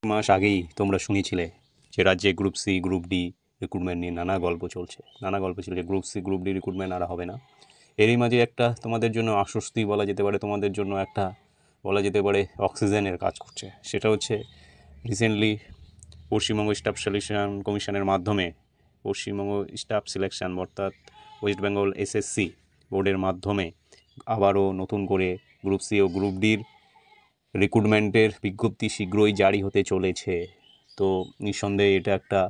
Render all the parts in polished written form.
মাস আগেই তোমরা শুনেছিলে যে রাজ্যে group C group D recruitment নিয়ে নানা গল্প ছিল যে group C group D recruitment আর হবে না। এরই মাঝে একটা তোমাদের জন্য আশ্বস্তি বলা যেতে পারে, তোমাদের জন্য একটা বলা যেতে পারে অক্সিজেনের কাজ করছে। সেটা হচ্ছে রিসেন্টলি পশ্চিমবঙ্গ স্টাফ সিলেকশন কমিশনের মাধ্যমে পশ্চিমবঙ্গ স্টাফ সিলেকশন অর্থাৎ ওয়েস্ট বেঙ্গল এসএসসি বোর্ডের মাধ্যমে আবারও নতুন করে গ্রুপ সি ও গ্রুপ ডির রিক্রুটমেন্টের বিজ্ঞপ্তি শীঘ্রই জারি হতে চলেছে। তো নিঃসন্দেহে এটা একটা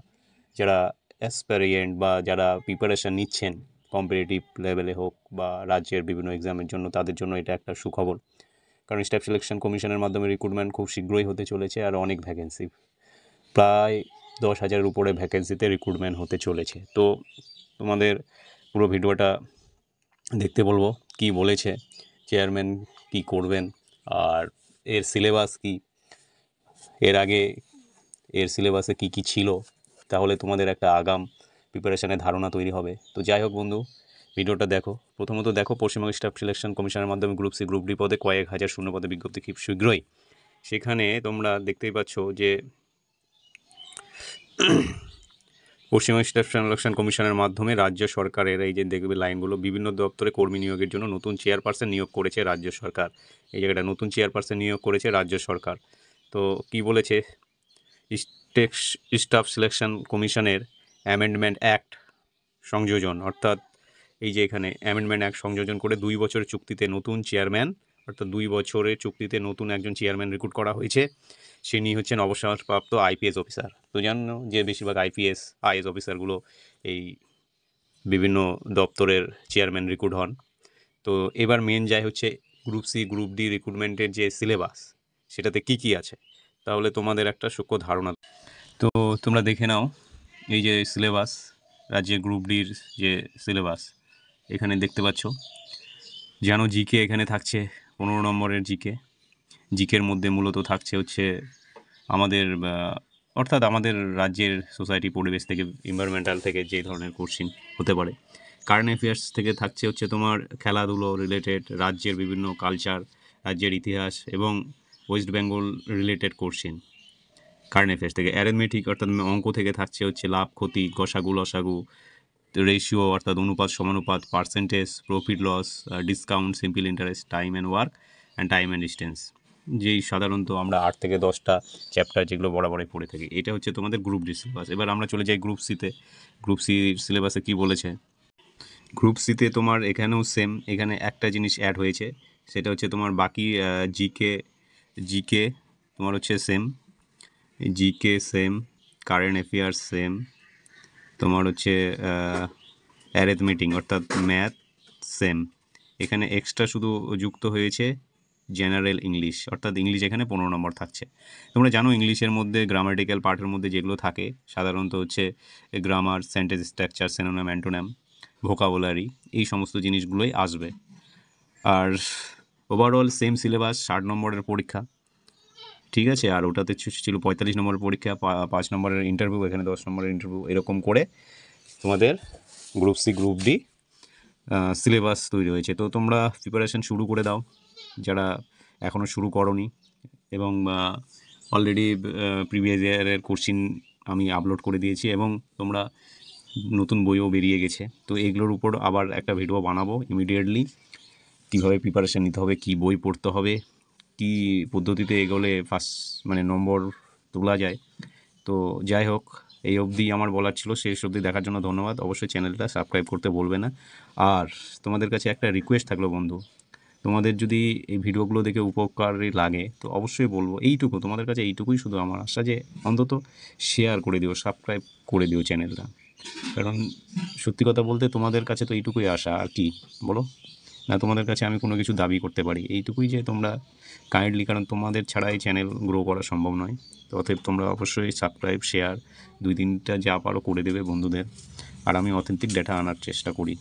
যারা অ্যাসপারিয়েন্ট বা যারা প্রিপারেশান নিচ্ছেন কম্পিটিটিভ লেভেলে হোক বা রাজ্যের বিভিন্ন এক্সামের জন্য, তাদের জন্য এটা একটা সুখবর। কারণ স্টাফ সিলেকশন কমিশনের মাধ্যমে রিক্রুটমেন্ট খুব শীঘ্রই হতে চলেছে আর অনেক ভ্যাকেন্সি, প্রায় 10,000-এর উপরে ভ্যাকেন্সিতে রিক্রুটমেন্ট হতে চলেছে। তো তোমাদের পুরো ভিডিওটা দেখতে বলবো কি বলেছে চেয়ারম্যান, কি করবেন, আর এর সিলেবাস কি, এর আগে এর সিলেবাসে কি কি ছিল, তাহলে তোমাদের একটা আগাম প্রিপারেশানের ধারণা তৈরি হবে। তো যাই হোক বন্ধু, ভিডিওটা দেখো। প্রথমত দেখো, পশ্চিমবঙ্গ স্টাফ সিলেকশন কমিশনের মাধ্যমে গ্রুপ সি গ্রুপ ডি পদে কয়েক হাজার শূন্য পদে বিজ্ঞপ্তি খুব শীঘ্রই। সেখানে তোমরা দেখতেই পাচ্ছ যে পশ্চিমবঙ্গ স্টাফ সিলেকশন কমিশনের মাধ্যমে রাজ্য সরকারের, এই যে দেখবে লাইনগুলো, বিভিন্ন দপ্তরে কর্মী নিয়োগের জন্য নতুন চেয়ারপারসন নিয়োগ করেছে রাজ্য সরকার। এই জায়গাটা নতুন চেয়ারপারসন নিয়োগ করেছে রাজ্য সরকার। তো কি বলেছে, স্টাফ সিলেকশন কমিশনের অ্যামেন্ডমেন্ট অ্যাক্ট সংযোজন, অর্থাৎ এই যে এখানে অ্যামেন্ডমেন্ট অ্যাক্ট সংযোজন করে 2 বছরের চুক্তিতে নতুন চেয়ারম্যান, অর্থাৎ 2 বছরের চুক্তিতে নতুন একজন চেয়ারম্যান রিক্রুট করা হয়েছে। তিনি হচ্ছেন অবসরপ্রাপ্ত আইপিএস অফিসার। তো জানো যে বেশিরভাগ আইএস অফিসারগুলো এই বিভিন্ন দপ্তরের চেয়ারম্যান রিক্রুট হন। তো এবার মেন যায় হচ্ছে গ্রুপ সি গ্রুপ ডি রিক্রুটমেন্টের যে সিলেবাস, সেটাতে কি কি আছে, তাহলে তোমাদের একটা সূক্ষ্ম ধারণা। তো তোমরা দেখে নাও এই যে সিলেবাস, রাজ্যের গ্রুপ ডির যে সিলেবাস এখানে দেখতে পাচ্ছ। জানো জিকে এখানে থাকছে 15 নম্বরের জিকের মধ্যে মূলত থাকছে হচ্ছে আমাদের অর্থাৎ আমাদের রাজ্যের সোসাইটি পরিবেশ থেকে, এনভায়রনমেন্টাল থেকে যে ধরনের কোশ্চিন হতে পারে। কারেন্ট অ্যাফেয়ার্স থেকে থাকছে হচ্ছে তোমার খেলাধুলো রিলেটেড, রাজ্যের বিভিন্ন কালচার, রাজ্যের ইতিহাস এবং West Bengal related question current affairs থেকে। অ্যারিথমেটিক অর্থাৎ অঙ্ক থেকে থাকছে হচ্ছে লাভ ক্ষতি, গসাগু লসাগু, রেশিও অর্থাৎ অনুপাত সমানুপাত, percentage, profit loss, discount, simple interest, time and work and time and distance, যেই সাধারণত আমরা 8 থেকে 10টা চ্যাপ্টার যেগুলো বরাবরই পড়ে থাকি। এটা হচ্ছে তোমাদের গ্রুপ ডি সিলেবাস। এবার আমরা চলে যাই গ্রুপ সিতে। গ্রুপ সি সিলেবাসে কি বলেছে, গ্রুপ সিতে তোমার এখানেও সেম, এখানে একটা জিনিস অ্যাড হয়েছে, সেটা হচ্ছে তোমার বাকি জিকে তোমার হচ্ছে same, GK same, current affairs same, তোমার হচ্ছে অ্যারিথমেটিক অর্থাৎ ম্যাথ সেম। এখানে এক্সট্রা শুধু যুক্ত হয়েছে জেনারেল ইংলিশ, অর্থাৎ ইংলিশ এখানে 15 নম্বর থাকছে। তোমরা জানো ইংলিশের মধ্যে গ্রামাটিক্যাল পার্টের মধ্যে যেগুলো থাকে সাধারণত হচ্ছে grammar, sentence structure, synonym, antonym, vocabulary, এই সমস্ত জিনিসগুলোই আসবে। আর ওভারঅল সেম সিলেবাস, 60 নম্বরের পরীক্ষা, ঠিক আছে। আর ওটাতে ছিল 45 নম্বরের পরীক্ষা, 5 নম্বরের ইন্টারভিউ, এখানে 10 নম্বরের ইন্টারভিউ, এরকম করে তোমাদের group C group D syllabus তৈরি হয়েছে। তো তোমরা প্রিপারেশান শুরু করে দাও যারা এখনও শুরু করনি, এবং অলরেডি প্রিভিয়াস ইয়ারের কোশ্চিন আমি আপলোড করে দিয়েছি এবং তোমরা নতুন বইও বেরিয়ে গেছে। তো এগুলোর উপর আবার একটা ভিডিও বানাবো ইমিডিয়েটলি, কীভাবে প্রিপারেশান নিতে হবে, কী বই পড়তে হবে, কী পদ্ধতিতে এগোলে নম্বর তোলা যায়। তো যাই হোক, এই অবধি আমার বলার ছিল। শেষ অবধি দেখার জন্য ধন্যবাদ। অবশ্যই চ্যানেলটা সাবস্ক্রাইব করতে বলবে না। আর তোমাদের কাছে একটা রিকোয়েস্ট থাকলো বন্ধু, তোমাদের যদি এই ভিডিওগুলো দেখে উপকারী লাগে তো অবশ্যই বলবো, এইটুকু তোমাদের কাছে, এইটুকুই শুধু আমার আশা, যে অন্তত শেয়ার করে দিও, সাবস্ক্রাইব করে দিও চ্যানেলটা। কারণ সত্যি কথা বলতে তোমাদের কাছে তো এইটুকুই আশা, আর কি বলো না, তোমাদের কাছে আমি কোনো কিছু দাবি করতে পারি এইটুকুই, যে তোমরা কাইন্ডলি, কারণ তোমাদের ছাড়া এই চ্যানেল গ্রো করা সম্ভব নয়। তো অতএব তোমরা অবশ্যই সাবস্ক্রাইব, শেয়ার 2-3টা যা পারো করে দেবে বন্ধুদের। আর আমি অথেন্টিক ডেটা আনার চেষ্টা করি।